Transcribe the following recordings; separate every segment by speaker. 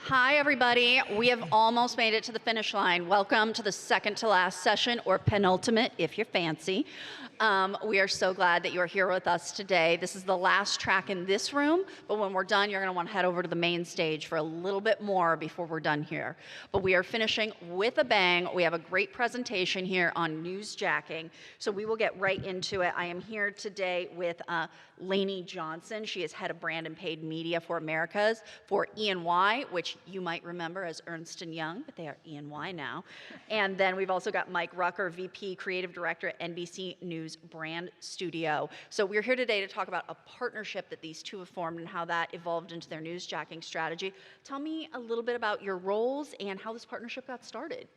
Speaker 1: Hi, everybody. We have almost made it to the finish line. Welcome to the second to last session, or penultimate if you're fancy. We are so glad that you are here with us today. This is the last track in this room, but when we're done, you're going to want to head over to the main stage for a little bit more before we're done here. But we are finishing with a bang. We have a great presentation here on newsjacking, so we will get right into it. I am here today with Lainey Johnson. She is head of brand and paid media for Americas for E&Y, which you might remember as Ernst & Young, but they are E&Y now. And then we've also got Mike Rucker, VP Creative Director at NBC News Brand Studio. So we're here today to talk about a partnership that these two have formed and how that evolved into their newsjacking strategy. Tell me a little bit about your roles and how this partnership got started.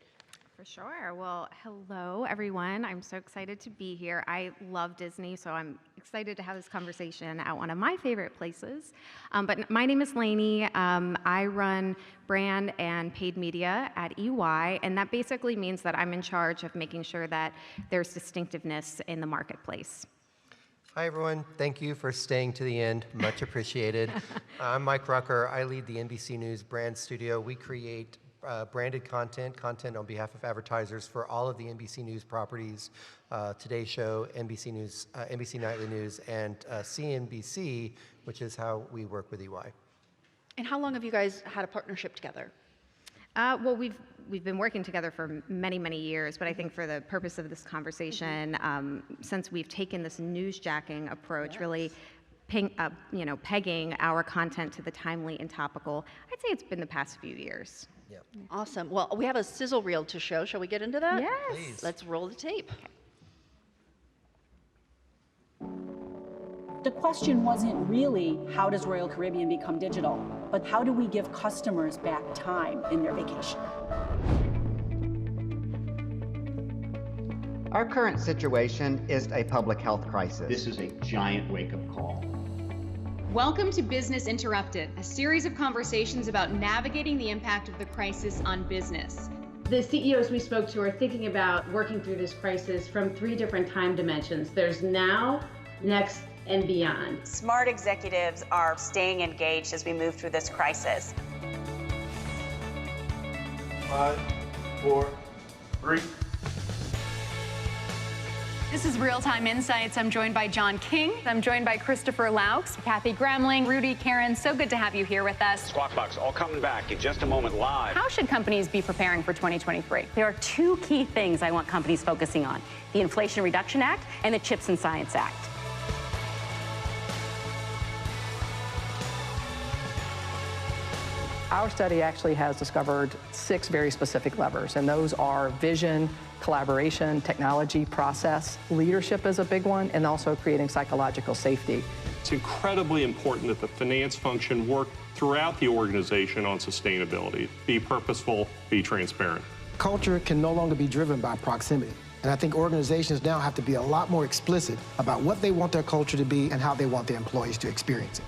Speaker 2: For sure. Well, hello, everyone. I'm so excited to be here. I love Disney, so I'm excited to have this conversation at one of my favorite places. But my name is Lainey. I run brand and paid media at EY, and that basically means that I'm in charge of making sure that there's distinctiveness in the marketplace.
Speaker 3: Hi, everyone. Thank you for staying to the end. Much appreciated. I'm Mike Rucker. I lead the NBC News Brand Studio. We create branded content on behalf of advertisers for all of the NBC News properties, Today Show, NBC News, NBC Nightly News, and CNBC, which is how we work with EY. And
Speaker 1: how long have you guys had a partnership together?
Speaker 2: Well, we've been working together for many, many years, but I think for the purpose of this conversation, since we've taken this newsjacking approach, really pegging our content to the timely and topical, I'd say it's been the past few years.
Speaker 3: Yep.
Speaker 1: Awesome. Well, we have a sizzle reel to show. Shall we get into that?
Speaker 2: Yes.
Speaker 3: Please.
Speaker 1: Let's roll the tape.
Speaker 2: Okay.
Speaker 4: The question wasn't really, how does Royal Caribbean become digital, but how do we give customers back time in their vacation?
Speaker 5: Our current situation is a public health crisis.
Speaker 6: This is a giant wake-up call.
Speaker 7: Welcome to Business Interrupted, a series of conversations about navigating the impact of the crisis on business.
Speaker 8: The CEOs we spoke to are thinking about working through this crisis from 3 different time dimensions. There's now, next, and beyond.
Speaker 9: Smart executives are staying engaged as we move through this crisis.
Speaker 10: 5, 4, 3.
Speaker 7: This is Real Time Insights. I'm joined by John King. I'm joined by Christopher Laux, Kathy Gramling, Rudy, Karen. So good to have you here with us.
Speaker 11: Squawk Box, all coming back in just a moment live.
Speaker 7: How should companies be preparing for 2023?
Speaker 12: There are 2 key things I want companies focusing on: the Inflation Reduction Act and the CHIPS and Science Act.
Speaker 13: Our study actually has discovered 6 very specific levers, and those are vision, collaboration, technology, process. Leadership is a big one, and also creating psychological safety.
Speaker 14: It's incredibly important that the finance function work throughout the organization on sustainability. Be purposeful, be transparent.
Speaker 15: Culture can no longer be driven by proximity. And I think organizations now have to be a lot more explicit about what they want their culture to be and how they want their employees to experience it.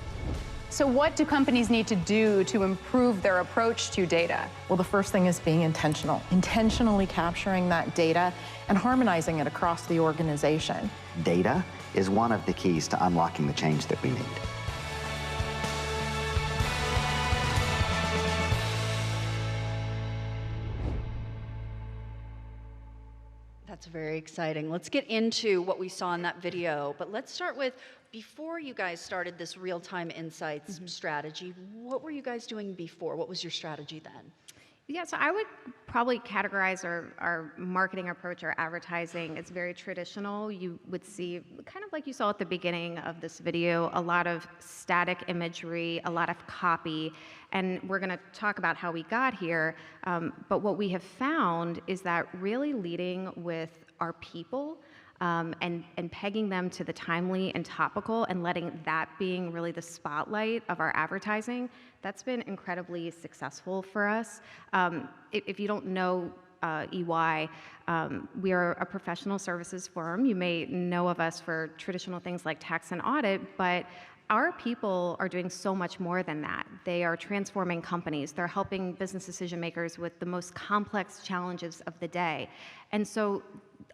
Speaker 7: So what do companies need to do to improve their approach to data?
Speaker 16: Well, the first thing is being intentional, intentionally capturing that data and harmonizing it across the organization.
Speaker 17: Data is one of the keys to unlocking the change that we need.
Speaker 1: That's very exciting. Let's get into what we saw in that video, but let's start with, before you guys started this real-time insights strategy, what were you guys doing before? What was your strategy then?
Speaker 2: Yeah, so I would probably categorize our marketing approach, our advertising, it's very traditional. You would see, kind of like you saw at the beginning of this video, a lot of static imagery, a lot of copy, and we're gonna talk about how we got here, but what we have found is that really leading with our people, and pegging them to the timely and topical and letting that being really the spotlight of our advertising, that's been incredibly successful for us. If you don't know EY, we are a professional services firm. You may know of us for traditional things like tax and audit, but our people are doing so much more than that. They are transforming companies. They're helping business decision makers with the most complex challenges of the day. And so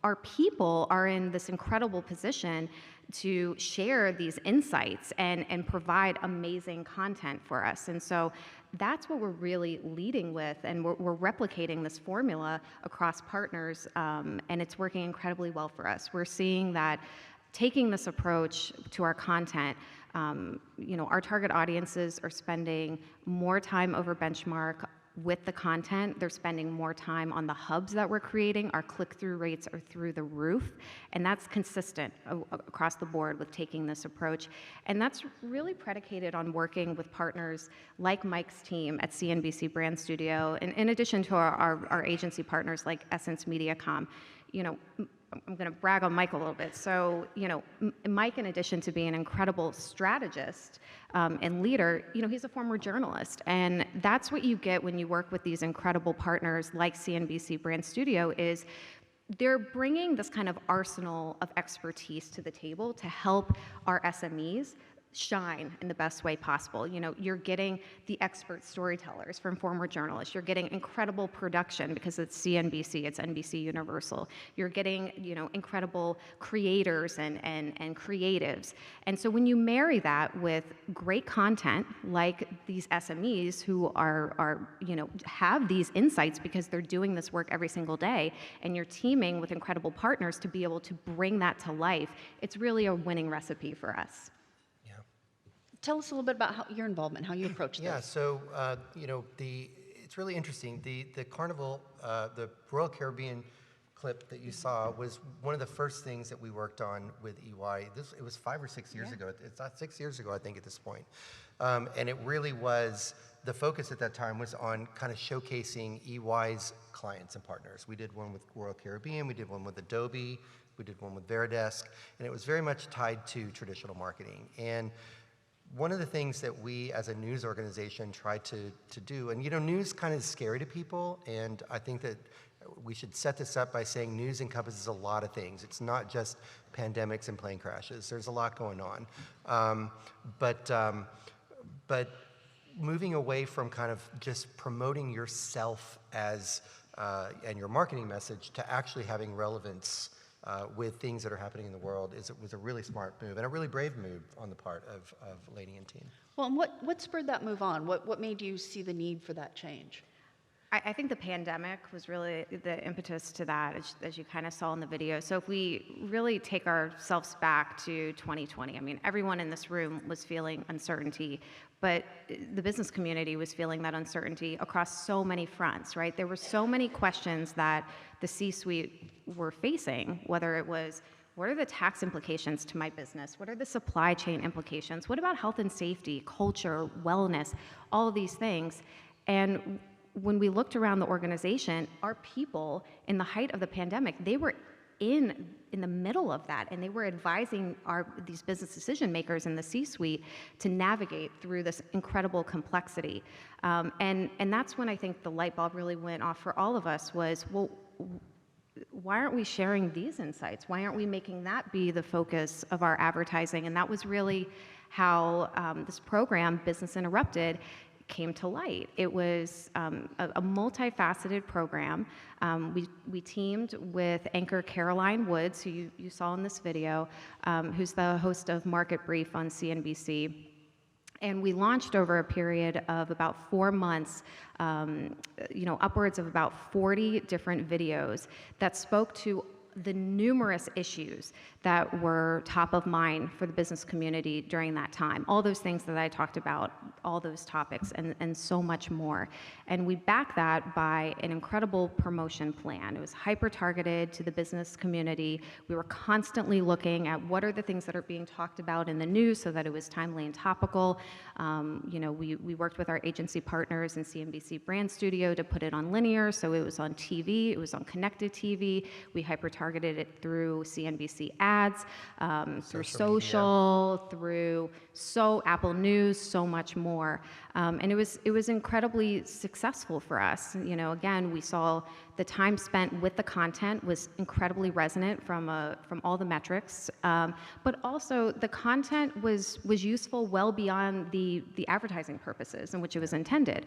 Speaker 2: our people are in this incredible position to share these insights and provide amazing content for us. And so that's what we're really leading with, and we're replicating this formula across partners, and it's working incredibly well for us. We're seeing that taking this approach to our content, our target audiences are spending more time over benchmark with the content. They're spending more time on the hubs that we're creating. Our click-through rates are through the roof, and that's consistent across the board with taking this approach. And that's really predicated on working with partners like Mike's team at CNBC Brand Studio, and in addition to our agency partners like Essence MediaCom. I'm going to brag on Mike a little bit. So, Mike, in addition to being an incredible strategist and leader, he's a former journalist. And that's what you get when you work with these incredible partners like CNBC Brand Studio is they're bringing this kind of arsenal of expertise to the table to help our SMEs shine in the best way possible. You're getting the expert storytellers from former journalists. You're getting incredible production because it's CNBC, it's NBC Universal. You're getting, incredible creators and creatives. And so when you marry that with great content like these SMEs who are have these insights because they're doing this work every single day, and you're teaming with incredible partners to be able to bring that to life, it's really a winning recipe for us.
Speaker 1: Tell us a little bit about your involvement, how you approach this.
Speaker 3: Yeah, so, it's really interesting. The Carnival, the Royal Caribbean clip that you saw was one of the first things that we worked on with EY. It was 5 or 6 years ago. It's not 6 years ago, I think, at this point. And it really was, the focus at that time was on kind of showcasing EY's clients and partners. We did one with Royal Caribbean, we did one with Adobe, we did one with Veridesk, and it was very much tied to traditional marketing. And one of the things that we as a news organization try to do, and news kind of is scary to people, and I think that we should set this up by saying news encompasses a lot of things. It's not just pandemics and plane crashes. There's a lot going on. But moving away from kind of just promoting yourself as and your marketing message to actually having relevance with things that are happening in the world was a really smart move and a really brave move on the part of Lainey and team.
Speaker 1: Well, and what spurred that move on? What made you see the need for that change?
Speaker 2: I think the pandemic was really the impetus to that, as you kind of saw in the video. So if we really take ourselves back to 2020, I mean, everyone in this room was feeling uncertainty, but the business community was feeling that uncertainty across so many fronts, right? There were so many questions that the C-suite were facing, whether it was, what are the tax implications to my business? What are the supply chain implications? What about health and safety, culture, wellness, all of these things? And when we looked around the organization, our people in the height of the pandemic, they were in the middle of that, and they were advising these business decision makers in the C-suite to navigate through this incredible complexity. And that's when I think the light bulb really went off for all of us was, well, why aren't we sharing these insights? Why aren't we making that be the focus of our advertising? And that was really how this program, Business Interrupted, came to light. It was a multifaceted program. We teamed with anchor Caroline Woods, who you saw in this video, who's the host of Market Brief on CNBC. And we launched over a period of about 4 months, upwards of about 40 different videos that spoke to the numerous issues that were top of mind for the business community during that time. All those things that I talked about, all those topics, and so much more. And we backed that by an incredible promotion plan. It was hyper-targeted to the business community. We were constantly looking at what are the things that are being talked about in the news so that it was timely and topical. We worked with our agency partners in CNBC Brand Studio to put it on linear, so it was on TV, it was on connected TV. We hyper-targeted it through CNBC ads, through social, through Apple News, so much more. And it was incredibly successful for us. Again, we saw the time spent with the content was incredibly resonant from all the metrics, but also the content was useful well beyond the advertising purposes in which it was intended.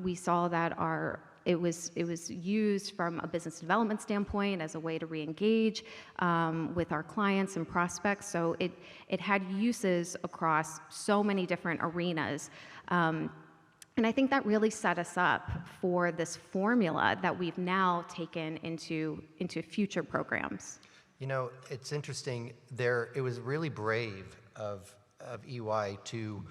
Speaker 2: We saw that our It was used from a business development standpoint as a way to re-engage with our clients and prospects. So it had uses across so many different arenas. And I think that really set us up for this formula that we've now taken into future programs.
Speaker 3: You know, it's interesting. It was really brave of EY to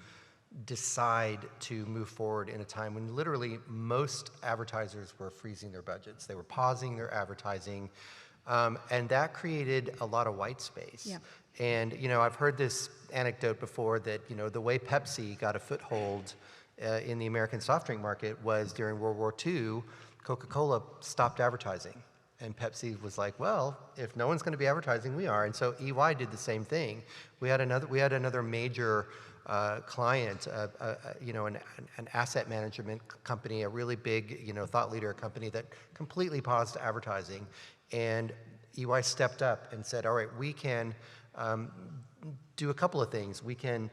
Speaker 3: decide to move forward in a time when literally most advertisers were freezing their budgets. They were pausing their advertising, and that created a lot of white space.
Speaker 2: Yeah.
Speaker 3: And you know, I've heard this anecdote before that, you know, the way Pepsi got a foothold in the American soft drink market was during World War II. Coca-Cola stopped advertising, and Pepsi was like, well, if no one's going to be advertising, we are. And so EY did the same thing. We had another major client, you know, an asset management company, a really big, you know, thought leader company that completely paused advertising, and EY stepped up and said, all right, we can do a couple of things. We can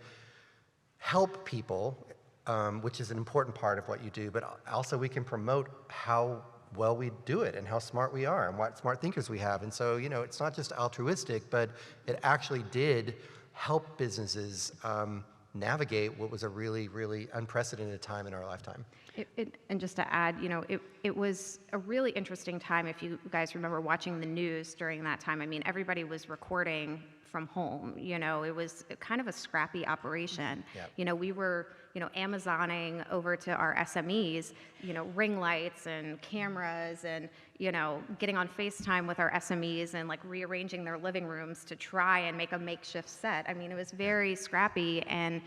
Speaker 3: help people, which is an important part of what you do, but also we can promote how well we do it and how smart we are and what smart thinkers we have. And so, you know, it's not just altruistic, but it actually did help businesses navigate what was a really, really unprecedented time in our lifetime.
Speaker 2: And just to add, you know, it was a really interesting time. If you guys remember watching the news during that time, I mean, everybody was recording from home. You know, it was kind of a scrappy operation.
Speaker 3: Yeah.
Speaker 2: You know, we were, you know, Amazoning over to our SMEs, you know, ring lights and cameras and, you know, getting on FaceTime with our SMEs and like rearranging their living rooms to try and make a makeshift set. I mean, it was very scrappy. And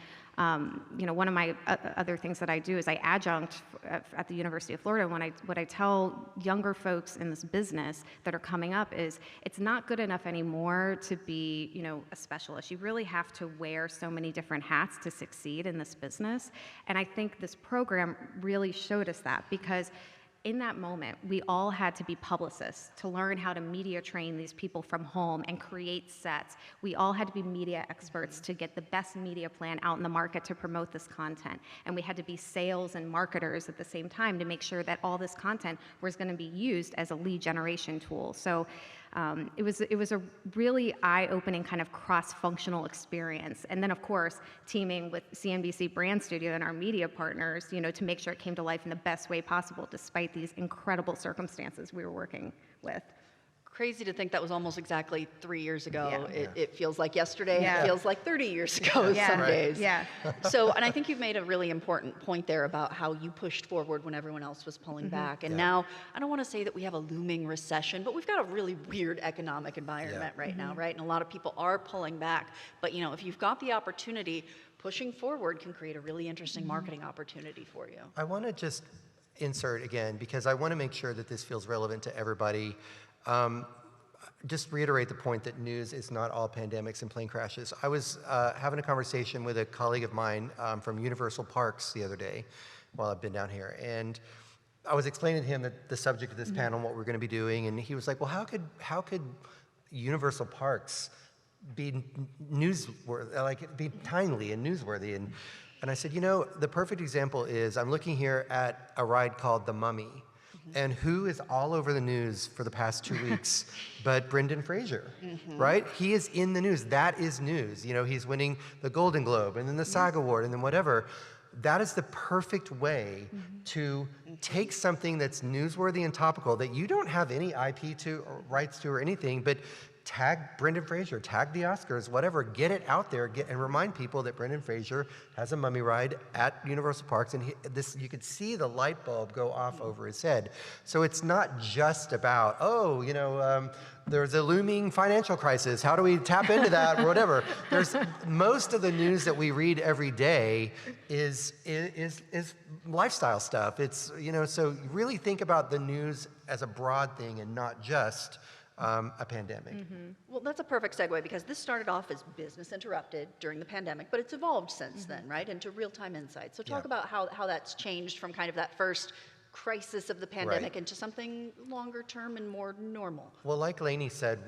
Speaker 2: you know, one of my other things that I do is I adjunct at the University of Florida. What I tell younger folks in this business that are coming up is it's not good enough anymore to be, you know, a specialist. You really have to wear so many different hats to succeed in this business. And I think this program really showed us that, because in that moment, we all had to be publicists to learn how to media train these people from home and create sets. We all had to be media experts to get the best media plan out in the market to promote this content. And we had to be sales and marketers at the same time to make sure that all this content was going to be used as a lead generation tool. So it was a really eye-opening kind of cross-functional experience. And then, of course, teaming with CNBC Brand Studio and our media partners, you know, to make sure it came to life in the best way possible, despite these incredible circumstances we were working with.
Speaker 1: Crazy to think that was almost exactly 3 years ago.
Speaker 2: Yeah.
Speaker 1: It feels like yesterday.
Speaker 2: Yeah.
Speaker 1: It feels like 30 years ago some days.
Speaker 2: Yeah.
Speaker 1: So, and I think you've made a really important point there about how you pushed forward when everyone else was pulling back. And now, I don't want to say that we have a looming recession, but we've got a really weird economic environment right now, right? And a lot of people are pulling back. But, you know, if you've got the opportunity, pushing forward can create a really interesting marketing opportunity for you.
Speaker 3: I want to just insert again, because I want to make sure that this feels relevant to everybody. Just reiterate the point that news is not all pandemics and plane crashes. I was having a conversation with a colleague of mine from Universal Parks the other day while I've been down here. And I was explaining to him that the subject of this panel and what we're going to be doing. And he was like, well, how could Universal Parks be newsworthy, like be timely and newsworthy? And I said, you know, the perfect example is I'm looking here at a ride called The Mummy. And who is all over the news for the past 2 weeks but Brendan Fraser, right? He is in the news. That is news. You know, he's winning the Golden Globe and then the SAG Award and then whatever. That is the perfect way to take something that's newsworthy and topical that you don't have any IP to or rights to or anything, but tag Brendan Fraser, tag the Oscars, whatever, get it out there, and remind people that Brendan Fraser has a mummy ride at Universal Parks, and you could see the light bulb go off over his head. So it's not just about, oh, you know, there's a looming financial crisis, how do we tap into that, or whatever. There's most of the news that we read every day is lifestyle stuff. It's, you know, so really think about the news as a broad thing and not just a pandemic.
Speaker 1: Well, that's a perfect segue, because this started off as business interrupted during the pandemic, but it's evolved since then, right, into real-time insights. So talk about how that's changed from kind of that first crisis of the pandemic into something longer term and more normal.
Speaker 3: Well, like Lainey said,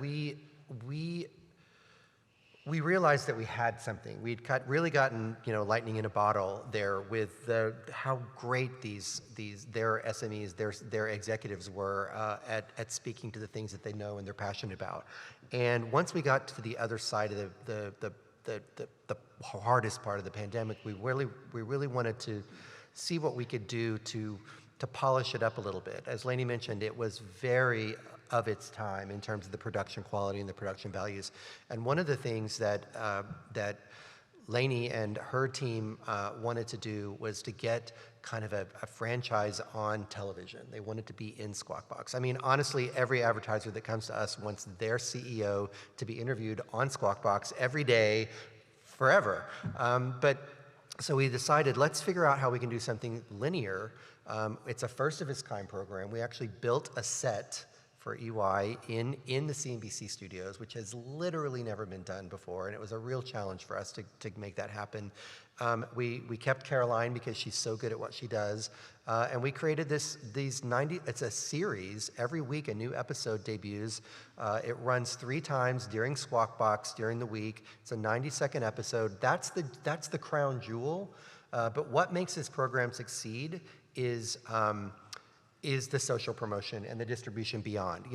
Speaker 3: we realized that we had something. We'd really gotten, lightning in a bottle there with how great their SMEs, their executives were at speaking to the things that they know and they're passionate about. And once we got to the other side of the hardest part of the pandemic, we really wanted to see what we could do to polish it up a little bit. As Lainey mentioned, it was very of its time in terms of the production quality and the production values. And one of the things that Lainey and her team wanted to do was to get kind of a franchise on television. They wanted to be in Squawk Box. I mean, honestly, every advertiser that comes to us wants their CEO to be interviewed on Squawk Box every day, forever. So we decided, let's figure out how we can do something linear. It's a first of its kind program. We actually built a set for EY in the CNBC studios, which has literally never been done before, and it was a real challenge for us to make that happen. We kept Caroline because she's so good at what she does, and we created these 90. It's a series. Every week a new episode debuts. It runs 3 times during Squawk Box during the week. It's a 90-second episode. That's the crown jewel. But what makes this program succeed is the social promotion and the distribution beyond.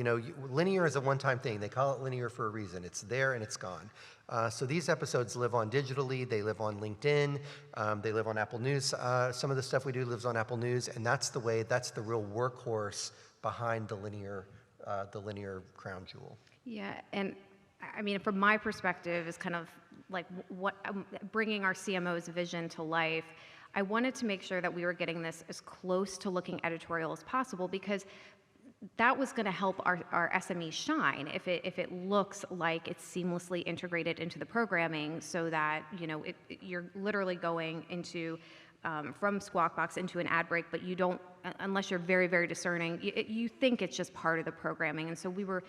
Speaker 3: Linear is a one-time thing. They call it linear for a reason. It's there and it's gone. So these episodes live on digitally. They live on LinkedIn. They live on Apple News. Some of the stuff we do lives on Apple News, and that's the real workhorse behind the linear crown jewel.
Speaker 2: Yeah, and I mean, from my perspective, is kind of like what bringing our CMO's vision to life. I wanted to make sure that we were getting this as close to looking editorial as possible, because that was going to help our SME shine if it looks like it's seamlessly integrated into the programming, so that you're literally going into from Squawk Box into an ad break, but you don't, unless you're very, very discerning, you think it's just part of the programming. And so we were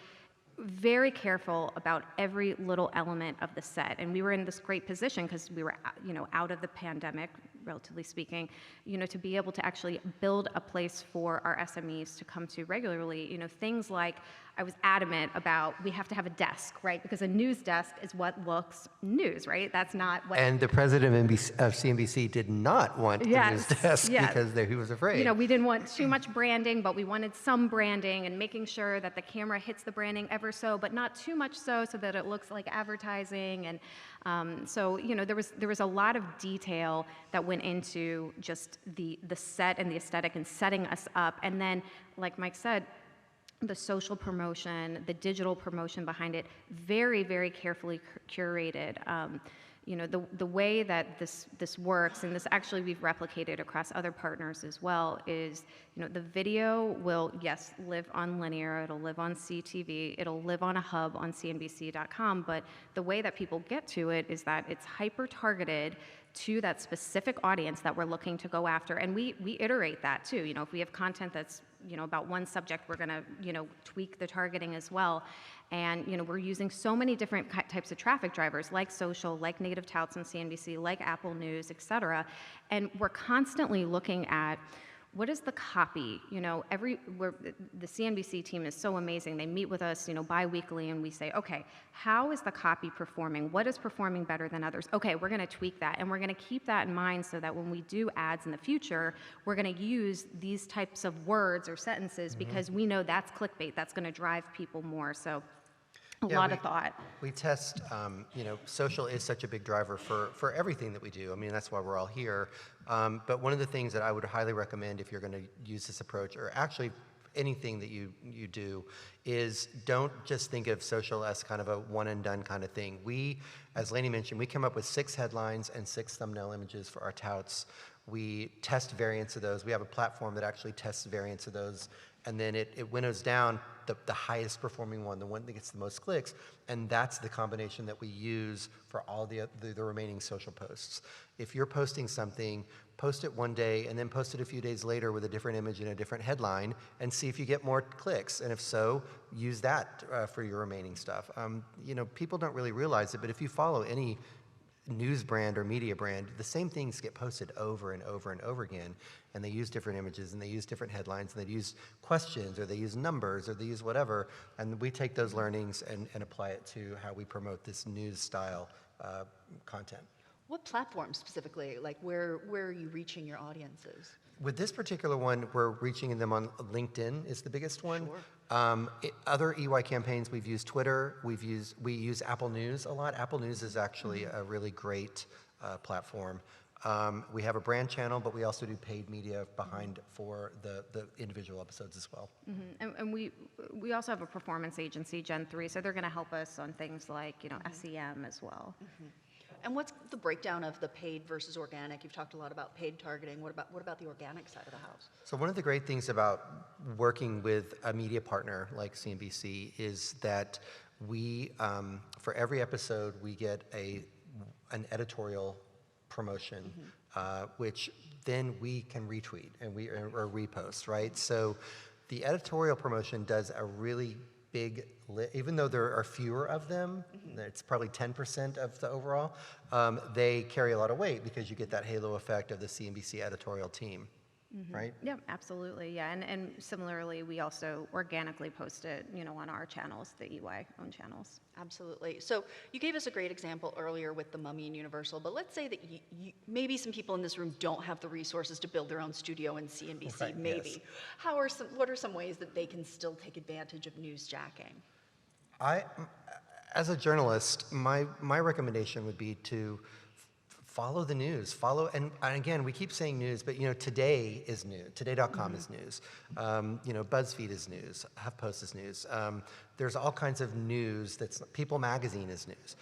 Speaker 2: very careful about every little element of the set, and we were in this great position because we were out of the pandemic, relatively speaking, to be able to actually build a place for our SMEs to come to regularly. Things like, I was adamant about, we have to have a desk, right? Because a news desk is what looks news, right? That's not what.
Speaker 3: And the president of CNBC did not want the news desk because he was afraid.
Speaker 2: We didn't want too much branding, but we wanted some branding, and making sure that the camera hits the branding ever so, but not too much so that it looks like advertising. And so there was a lot of detail that went into just the set and the aesthetic and setting us up. And then, like Mike said, the social promotion, the digital promotion behind it, very, very carefully curated. The way that this works, and this actually we've replicated across other partners as well, is the video will, yes, live on linear, it'll live on CTV, it'll live on a hub on CNBC.com, but the way that people get to it is that it's hyper-targeted to that specific audience that we're looking to go after. And we iterate that too. If we have content that's about one subject, we're gonna tweak the targeting as well. And we're using so many different types of traffic drivers, like social, like native touts on CNBC, like Apple News, et cetera. And we're constantly looking at, what is the copy? The CNBC team is so amazing. They meet with us, bi-weekly, and we say, okay, how is the copy performing? What is performing better than others? Okay, we're gonna tweak that, and we're gonna keep that in mind so that when we do ads in the future, we're gonna use these types of words or sentences because we know that's clickbait, that's gonna drive people more. So a lot of thought.
Speaker 3: We test, social is such a big driver for everything that we do. I mean, that's why we're all here. But one of the things that I would highly recommend if you're going to use this approach, or actually anything that you do, is don't just think of social as kind of a one and done kind of thing. We, as Lainey mentioned, we come up with 6 headlines and 6 thumbnail images for our touts. We test variants of those. We have a platform that actually tests variants of those, and then it winnows down the highest performing one, the one that gets the most clicks, and that's the combination that we use for all the remaining social posts. If you're posting something, post it one day and then post it a few days later with a different image and a different headline, and see if you get more clicks, and if so, use that for your remaining stuff. People don't really realize it, but if you follow any news brand or media brand, the same things get posted over and over and over again, and they use different images, and they use different headlines, and they use questions, or they use numbers, or they use whatever, and we take those learnings and apply it to how we promote this news style content.
Speaker 1: What platforms specifically? Like where are you reaching your audiences?
Speaker 3: With this particular one, we're reaching them on LinkedIn is the biggest one.
Speaker 1: Sure.
Speaker 3: Other EY campaigns, we've used Twitter, we use Apple News a lot. Apple News is actually a really great platform. We have a brand channel, but we also do paid media behind for the individual episodes as well.
Speaker 2: And we also have a performance agency, Gen 3, so they're going to help us on things like, SEM as well.
Speaker 1: And what's the breakdown of the paid versus organic? You've talked a lot about paid targeting. What about the organic side of the house?
Speaker 3: So one of the great things about working with a media partner like CNBC is that we, for every episode, we get an editorial promotion, which then we can retweet and or repost, right? So the editorial promotion does a really big, even though there are fewer of them, it's probably 10% of the overall, they carry a lot of weight because you get that halo effect of the CNBC editorial team, right?
Speaker 2: Yeah, absolutely, yeah. And similarly, we also organically post it, on our channels, the EY-owned channels.
Speaker 1: Absolutely. So you gave us a great example earlier with the Mummy and Universal, but let's say that maybe some people in this room don't have the resources to build their own studio in CNBC,
Speaker 3: right,
Speaker 1: maybe.
Speaker 3: Yes.
Speaker 1: What are some ways that they can still take advantage of newsjacking?
Speaker 3: As a journalist, my recommendation would be to follow the news. And again, we keep saying news, but today is news. Today.com is news. BuzzFeed is news. HuffPost is news. There's all kinds of news. People Magazine is news.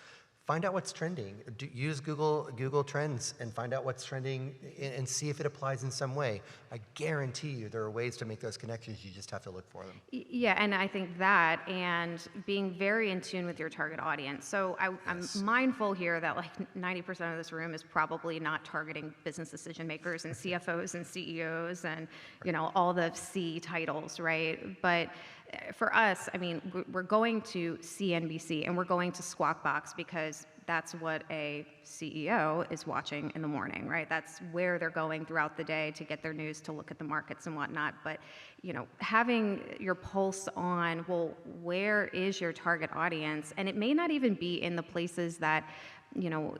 Speaker 3: Find out what's trending. Use Google Trends and find out what's trending and see if it applies in some way. I guarantee you there are ways to make those connections. You just have to look for them.
Speaker 2: Yeah, and I think that and being very in tune with your target audience. So I'm mindful here that like 90% of this room is probably not targeting business decision makers and CFOs and CEOs and all the C titles, right? But for us, I mean, we're going to CNBC and we're going to Squawk Box because that's what a CEO is watching in the morning, right? That's where they're going throughout the day to get their news, to look at the markets and whatnot. But, having your pulse on, well, where is your target audience? And it may not even be in the places that, you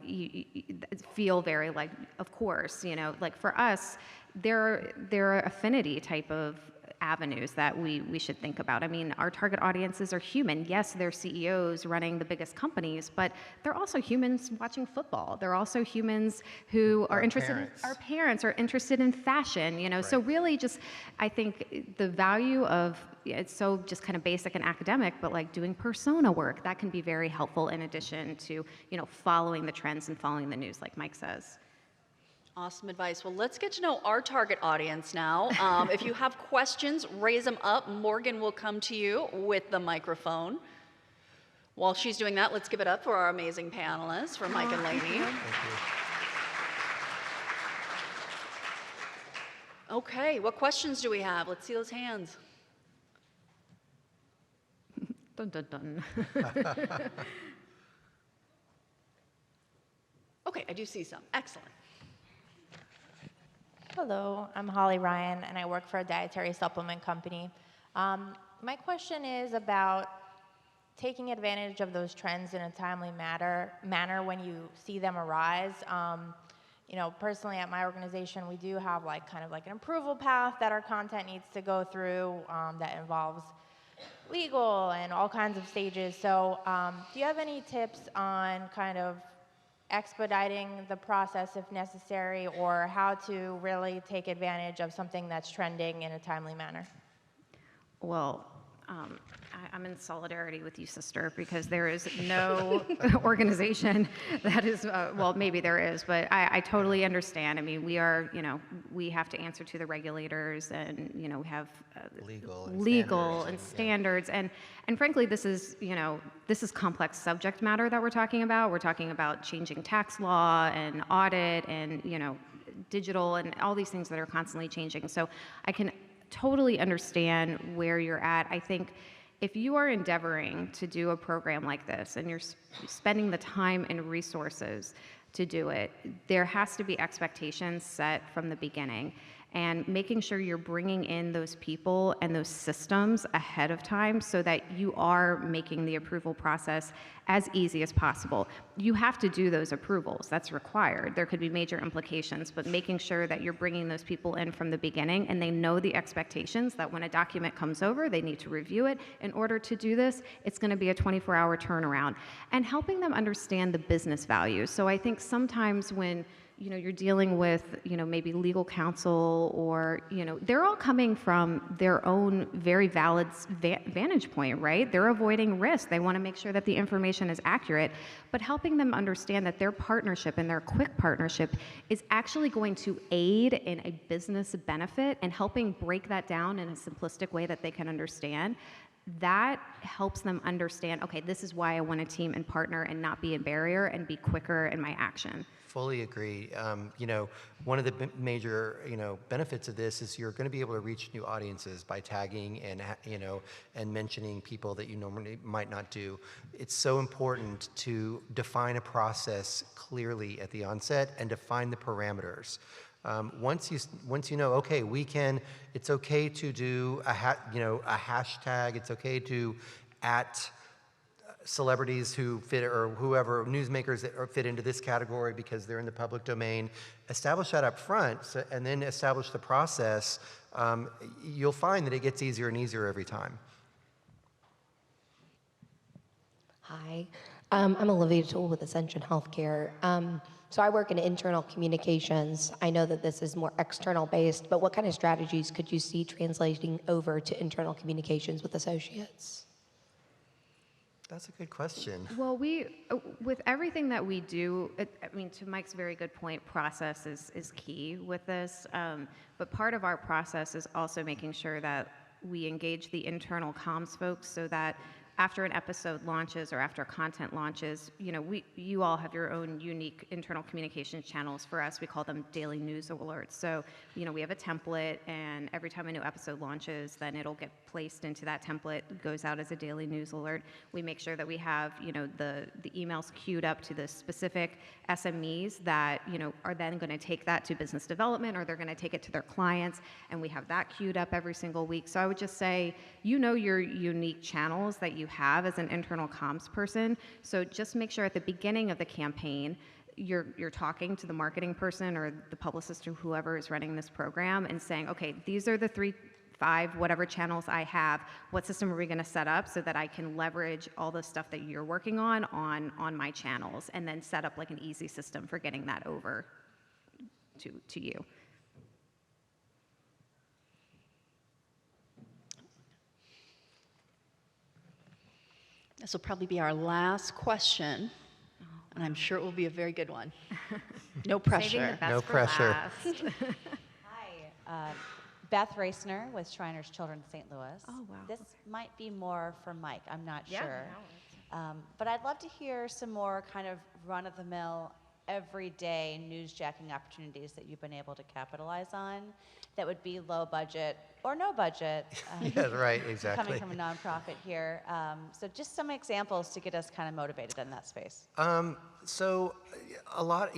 Speaker 2: feel very like, of course, like for us, there are affinity type of avenues that we should think about. I mean, our target audiences are human. Yes, they're CEOs running the biggest companies, but they're also humans watching football. They're also humans who are interested our parents are interested in fashion, Right. So really just, I think the value of, it's so just kind of basic and academic, but like doing persona work, that can be very helpful in addition to, following the trends and following the news, like Mike says.
Speaker 1: Awesome advice. Well, let's get to know our target audience now. If you have questions, raise them up. Morgan will come to you with the microphone. While she's doing that, let's give it up for our amazing panelists, for Mike and Lainey. Okay, what questions do we have? Let's see those hands.
Speaker 2: Dun, dun, dun.
Speaker 1: Okay, I do see some. Excellent.
Speaker 18: Hello, I'm Holly Ryan, and I work for a dietary supplement company. My question is about taking advantage of those trends in a timely manner when you see them arise. Personally at my organization, we do have kind of an approval path that our content needs to go through that involves legal and all kinds of stages. So do you have any tips on kind of expediting the process if necessary, or how to really take advantage of something that's trending in a timely manner?
Speaker 2: Well, I'm in solidarity with you, sister, because there is no organization that is, well, maybe there is, but I totally understand. I mean, we are, we have to answer to the regulators, and, we have legal and standards. And frankly, this is complex subject matter that we're talking about. We're talking about changing tax law and audit and, digital and all these things that are constantly changing. So I can totally understand where you're at. I think if you are endeavoring to do a program like this and you're spending the time and resources to do it. There has to be expectations set from the beginning, and making sure you're bringing in those people and those systems ahead of time so that you are making the approval process as easy as possible. You have to do those approvals, that's required. There could be major implications, but making sure that you're bringing those people in from the beginning and they know the expectations that when a document comes over, they need to review it. In order to do this, it's gonna be a 24-hour turnaround, and helping them understand the business value. So I think sometimes when you're dealing with, maybe legal counsel or, they're all coming from their own very valid vantage point, right? They're avoiding risk. They want to make sure that the information is accurate, but helping them understand that their partnership and their quick partnership is actually going to aid in a business benefit, and helping break that down in a simplistic way that they can understand. That helps them understand, okay, this is why I want to team and partner and not be a barrier and be quicker in my action.
Speaker 3: Fully agree. One of the major, benefits of this is you're going to be able to reach new audiences by tagging and, and mentioning people that you normally might not do. It's so important to define a process clearly at the onset and define the parameters. Once you know, okay, it's okay to do a hashtag. It's okay to celebrities who fit, or whoever, newsmakers that fit into this category because they're in the public domain. Establish that up front, and then establish the process. You'll find that it gets easier and easier every time.
Speaker 19: Hi, I'm Olivia Toole with Ascension Healthcare. So I work in internal communications. I know that this is more external based, but what kind of strategies could you see translating over to internal communications with associates?
Speaker 3: That's a good question.
Speaker 2: Well, with everything that we do, to Mike's very good point, process is key with this. But part of our process is also making sure that we engage the internal comms folks so that after an episode launches or after content launches, you all have your own unique internal communications channels. For us, we call them daily news alerts. So, we have a template, and every time a new episode launches, then it'll get placed into that template, goes out as a daily news alert. We make sure that we have, the emails queued up to the specific SMEs that, are then going to take that to business development, or they're going to take it to their clients, and we have that queued up every single week. So I would just say, your unique channels that you have as an internal comms person. So just make sure at the beginning of the campaign, you're talking to the marketing person or the publicist or whoever is running this program and saying, okay, these are the 3, 5, whatever channels I have. What system are we going to set up so that I can leverage all the stuff that you're working on my channels, and then set up like an easy system for getting that over to you.
Speaker 1: This will probably be our last question, and I'm sure it will be a very good one. No pressure.
Speaker 3: No pressure.
Speaker 20: Hi, Beth Racner with Shriners Children St. Louis.
Speaker 2: Oh, wow.
Speaker 20: This might be more for Mike, I'm not sure.
Speaker 2: No,
Speaker 20: but I'd love to hear some more kind of run-of-the-mill, everyday newsjacking opportunities that you've been able to capitalize on that would be low budget or no budget.
Speaker 3: Yeah, right, exactly.
Speaker 20: Coming from a nonprofit here. So just some examples to get us kind of motivated in that space.
Speaker 3: So a lot,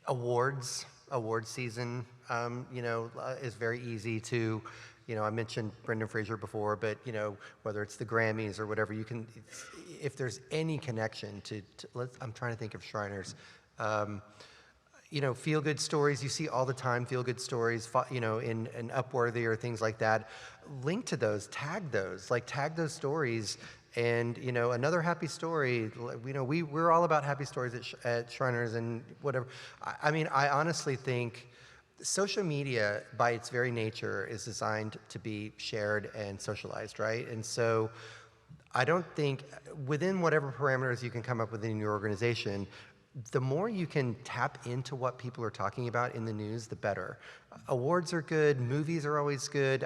Speaker 3: award season, is very easy to, I mentioned Brendan Fraser before, but, whether it's the Grammys or whatever, you can, if there's any connection I'm trying to think of Shriners, feel-good stories, you see all the time, feel-good stories, in Upworthy or things like that. Link to those, tag those stories. And, another happy story, we're all about happy stories at Shriners and whatever. I honestly think social media, by its very nature, is designed to be shared and socialized, right? And so I don't think, within whatever parameters you can come up with in your organization, the more you can tap into what people are talking about in the news, the better. Awards are good, movies are always good.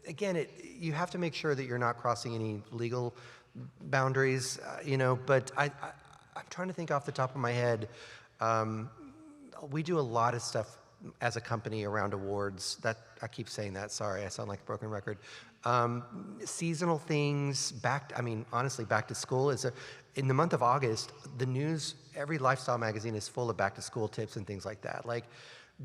Speaker 3: Again, you have to make sure that you're not crossing any legal boundaries, but I'm trying to think off the top of my head. We do a lot of stuff as a company around awards. I keep saying that, sorry, I sound like a broken record. Seasonal things, honestly, back to school in the month of August, the news, every lifestyle magazine is full of back to school tips and things like that. Like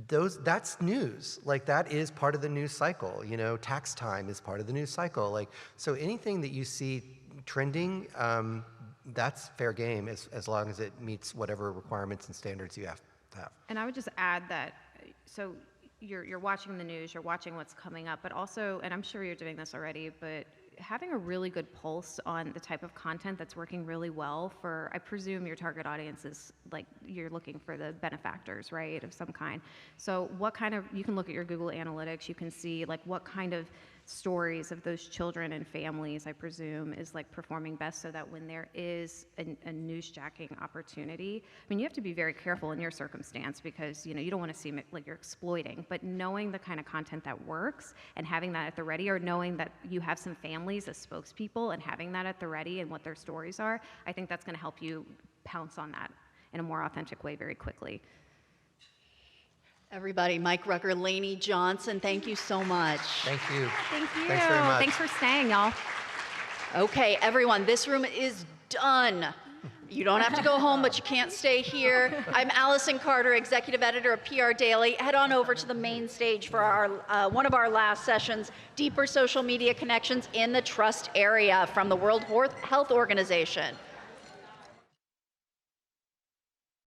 Speaker 3: that's news. Like that is part of the news cycle. You know, tax time is part of the news cycle. Like, so anything that you see trending, that's fair game as long as it meets whatever requirements and standards you have to have.
Speaker 2: And I would just add that, so you're watching the news, you're watching what's coming up, but also, and I'm sure you're doing this already, but having a really good pulse on the type of content that's working really well for, I presume your target audience is like, you're looking for the benefactors, right, of some kind. So what kind of, you can look at your Google Analytics, you can see like what kind of stories of those children and families, I presume, is like performing best, so that when there is a newsjacking opportunity, I mean, you have to be very careful in your circumstance because, you know, you don't want to seem like you're exploiting, but knowing the kind of content that works and having that at the ready, or knowing that you have some families as spokespeople and having that at the ready and what their stories are, I think that's going to help you pounce on that in a more authentic way very quickly.
Speaker 1: Everybody, Mike Rucker, Lainey Johnson, thank you so much.
Speaker 3: Thank you.
Speaker 2: Thank you.
Speaker 3: Thanks very much.
Speaker 2: Thanks for staying, y'all.
Speaker 1: Okay, everyone, this room is done. You don't have to go home, but you can't stay here. I'm Allison Carter, Executive Editor of PR Daily. Head on over to the main stage for our one of our last sessions, Deeper Social Media Connections in the Trust Area from the World Health Organization.